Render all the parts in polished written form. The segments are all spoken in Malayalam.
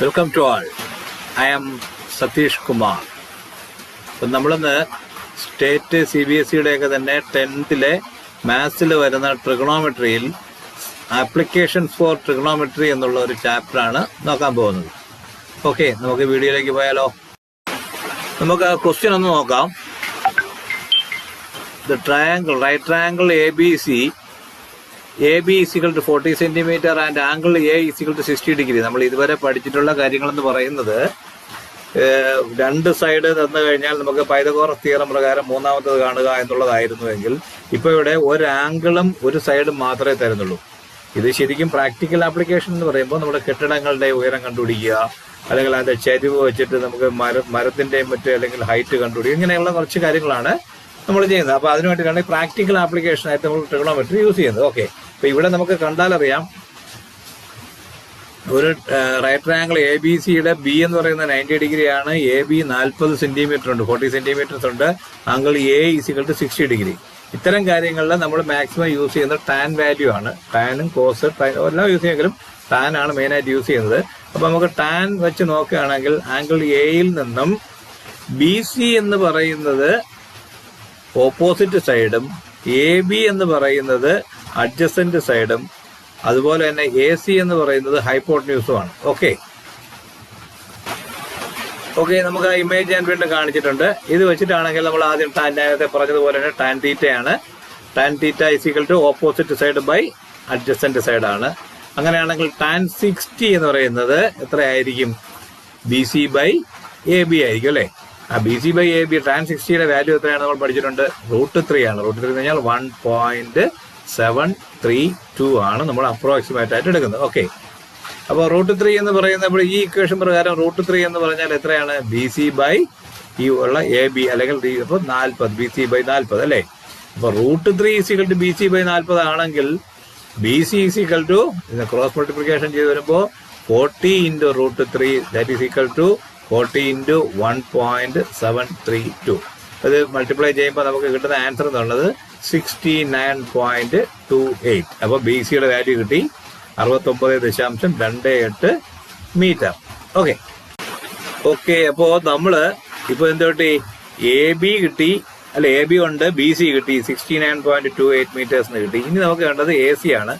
Welcome to all. I am Satish Kumar. അപ്പം നമ്മളിന്ന് സ്റ്റേറ്റ് CBSE ഒക്കെ തന്നെ 10th മാത്സിൽ വരുന്ന ട്രിഗണോമെട്രിയിൽ ആപ്ലിക്കേഷൻസ് ഫോർ ട്രിഗണോമെട്രി എന്നുള്ള ഒരു ചാപ്റ്ററാണ് നോക്കാൻ പോകുന്നത്. ഓക്കെ, നമുക്ക് വീഡിയോയിലേക്ക് പോയാലോ. നമുക്ക് ക്വസ്റ്റ്യൻ ഒന്ന് നോക്കാം. The triangle, right triangle ABC AB is equal to 40 centimeter and angle A is equal to 60 degree. നമ്മൾ ഇതുവരെ പഠിച്ചിട്ടുള്ള കാര്യങ്ങളെന്ന് പറയുന്നത് രണ്ട് സൈഡ് തന്നു കഴിഞ്ഞാൽ നമുക്ക് പൈതഗോറസ് തിയറം പ്രകാരം മൂന്നാമത്തത് കാണുക എന്നുള്ളതായിരുന്നുവെങ്കിൽ ഇപ്പോൾ ഇവിടെ ഒരു ആംഗിളും ഒരു സൈഡും മാത്രമേ തരുന്നുള്ളൂ. ഇത് ശരിക്കും പ്രാക്ടിക്കൽ ആപ്ലിക്കേഷൻ എന്ന് പറയുമ്പോൾ നമ്മുടെ കെട്ടിടങ്ങളുടെ ഉയരം കണ്ടുപിടിക്കുക, അല്ലെങ്കിൽ അതിന്റെ ചരിവ് വെച്ചിട്ട് നമുക്ക് മരത്തിന്റെയും മറ്റു അല്ലെങ്കിൽ ഹൈറ്റ് കണ്ടുപിടിക്കുക, ഇങ്ങനെയുള്ള കുറച്ച് കാര്യങ്ങളാണ് നമ്മൾ ചെയ്യുന്നത്. അപ്പൊ അതിനു വേണ്ടിയിട്ടാണ് പ്രാക്ടിക്കൽ ആപ്ലിക്കേഷൻ ആയിട്ട് നമ്മൾ ട്രിഗണോമെട്രി യൂസ് ചെയ്യുന്നത്. ഓക്കെ, അപ്പൊ ഇവിടെ നമുക്ക് കണ്ടാലറിയാം ഒരു റൈറ്റ് ട്രയാങ്കിൾ ABCയുടെ B എന്ന് പറയുന്നത് 90 ഡിഗ്രി ആണ്. AB 40 സെന്റിമീറ്റർ ഉണ്ട്, 40 സെന്റിമീറ്റേഴ്സ് ഉണ്ട്. Angle A is equal to 60 degree. ഇത്തരം കാര്യങ്ങളിൽ നമ്മൾ മാക്സിമം യൂസ് ചെയ്യുന്നത് ടാൻ വാല്യൂ ആണ്. ടാനും കോസ് എല്ലാം യൂസ് ചെയ്യുമെങ്കിലും ടാൻ ആണ് മെയിൻ ആയിട്ട് യൂസ് ചെയ്യുന്നത്. അപ്പൊ നമുക്ക് ടാൻ വെച്ച് നോക്കുകയാണെങ്കിൽ ആംഗിൾ Aയിൽ നിന്നും BC എന്ന് പറയുന്നത് ഓപ്പോസിറ്റ് സൈഡും AB എന്ന് പറയുന്നത് അഡ്ജസന്റ് സൈഡും അതുപോലെ തന്നെ AC എന്ന് പറയുന്നത് ഹൈപ്പോട്ടന്യൂസുമാണ്. ഓക്കെ, നമുക്ക് ആ ഇമേജ് ഞാൻ വീണ്ടും കാണിച്ചിട്ടുണ്ട്. ഇത് വെച്ചിട്ടാണെങ്കിൽ നമ്മൾ ആദ്യം നേരത്തെ പറഞ്ഞതുപോലെ തന്നെ ടാൻ തീറ്റയാണ്. Tan theta is equal to opposite side by adjacent സൈഡാണ്. അങ്ങനെയാണെങ്കിൽ ടാൻ 60 എന്ന് പറയുന്നത് എത്രയായിരിക്കും? BC ബൈ AB ആയിരിക്കും അല്ലെ. ആ BC ബൈ AB ടാൻ 60യുടെ വാല്യൂ എത്രയാണ് നമ്മൾ പഠിച്ചിട്ടുണ്ട്? √3 ആണ്. √3 എന്ന് പറഞ്ഞാൽ 1.732 ആണ് നമ്മൾ അപ്രോക്സിമേറ്റ് ആയിട്ട് എടുക്കുന്നത്. ഓക്കെ, അപ്പോൾ √3 എന്ന് പറയുന്നത് ഈ ഇക്വേഷൻ പ്രകാരം √3 എന്ന് പറഞ്ഞാൽ എത്രയാണ്? BC ബൈ ഈ ഉള്ള AB അല്ലെങ്കിൽ അപ്പോൾ 40, BC ബൈ 40 അല്ലേ. അപ്പൊ √3 is equal to BC by 40 ആണെങ്കിൽ BC is equal to cross multiplication ചെയ്ത് വരുമ്പോൾ 40 into √3 that is equal to 40 into 1.732. അത് മൾട്ടിപ്ലൈ ചെയ്യുമ്പോൾ നമുക്ക് കിട്ടുന്ന ആൻസർ എന്നുള്ളത് 69.28. അപ്പോൾ BCയുടെ വാല്യൂ കിട്ടി 69.28 മീറ്റർ. ഓക്കെ, അപ്പോൾ നമ്മള് ഇപ്പൊ എന്ത് കിട്ടി? AB കിട്ടി അല്ലെ, AB ഉണ്ട്, BC കിട്ടി, 69.28 മീറ്റേഴ്സിന് കിട്ടി. ഇനി നമുക്ക് വേണ്ടത് AC ആണ്.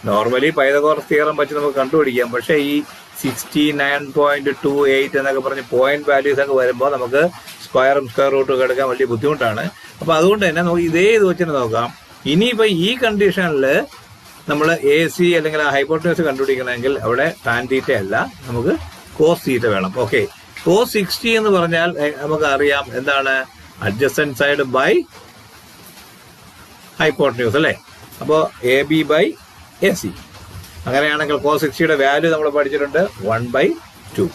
നോർമലി പൈതഗോറസ് തിയറം വെച്ച് നമുക്ക് കണ്ടുപിടിക്കാം. പക്ഷെ ഈ 69.28 എന്നൊക്കെ പറഞ്ഞ് പോയിന്റ് വാല്യൂസ് ഒക്കെ വരുമ്പോൾ നമുക്ക് സ്ക്വയറും സ്ക്വയർ റൂട്ടും ഒക്കെ എടുക്കാൻ വലിയ ബുദ്ധിമുട്ടാണ്. അപ്പൊ അതുകൊണ്ട് തന്നെ നമുക്ക് ഇത് വെച്ചിട്ട് നോക്കാം. ഇനിയിപ്പോ ഈ കണ്ടീഷനിൽ നമ്മൾ AC അല്ലെങ്കിൽ ഹൈപ്പോട്ടന്യൂസ് കണ്ടുപിടിക്കണമെങ്കിൽ അവിടെ ടാൻ തീറ്റ അല്ല, നമുക്ക് കോസ് തീറ്റ വേണം. ഓക്കെ, കോസ് 60 എന്ന് പറഞ്ഞാൽ നമുക്ക് അറിയാം എന്താണ്? അഡ്ജസന്റ് സൈഡ് ബൈ ഹൈപ്പോട്ടന്യൂസ് അല്ലെ. അപ്പോ AB ബൈ AC. അങ്ങനെയാണെങ്കിൽ കോസ് 60യുടെ വാല്യൂ നമ്മൾ പഠിച്ചിട്ടുണ്ട് 1/2.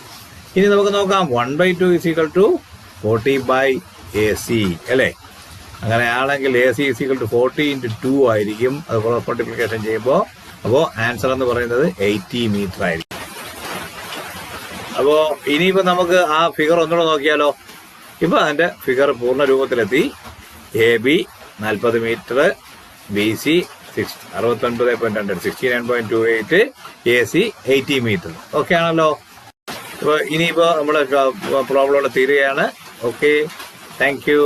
ഇനി നമുക്ക് നോക്കാം 1/2 is equal to 40 by AC അല്ലേ. അങ്ങനെയാണെങ്കിൽ AC is equal to 40 into 2 ആയിരിക്കും. അത് ക്രോസ് മൾട്ടിപ്ലിക്കേഷൻ ചെയ്യുമ്പോൾ അപ്പോൾ ആൻസർ എന്ന് പറയുന്നത് 80 മീറ്റർ ആയിരിക്കും. അപ്പോൾ ഇനിയിപ്പോൾ നമുക്ക് ആ ഫിഗർ ഒന്നുകൂടെ നോക്കിയാലോ. ഇപ്പൊ അതിന്റെ ഫിഗർ പൂർണ്ണ രൂപത്തിലെത്തി. AB 40 metre, BC 69.2, 69.28, AC 80 metre. Okay ആണല്ലോ. ഇനിയിപ്പോ നമ്മള് പ്രോബ്ലം തീരുകയാണ്. Okay, thank U.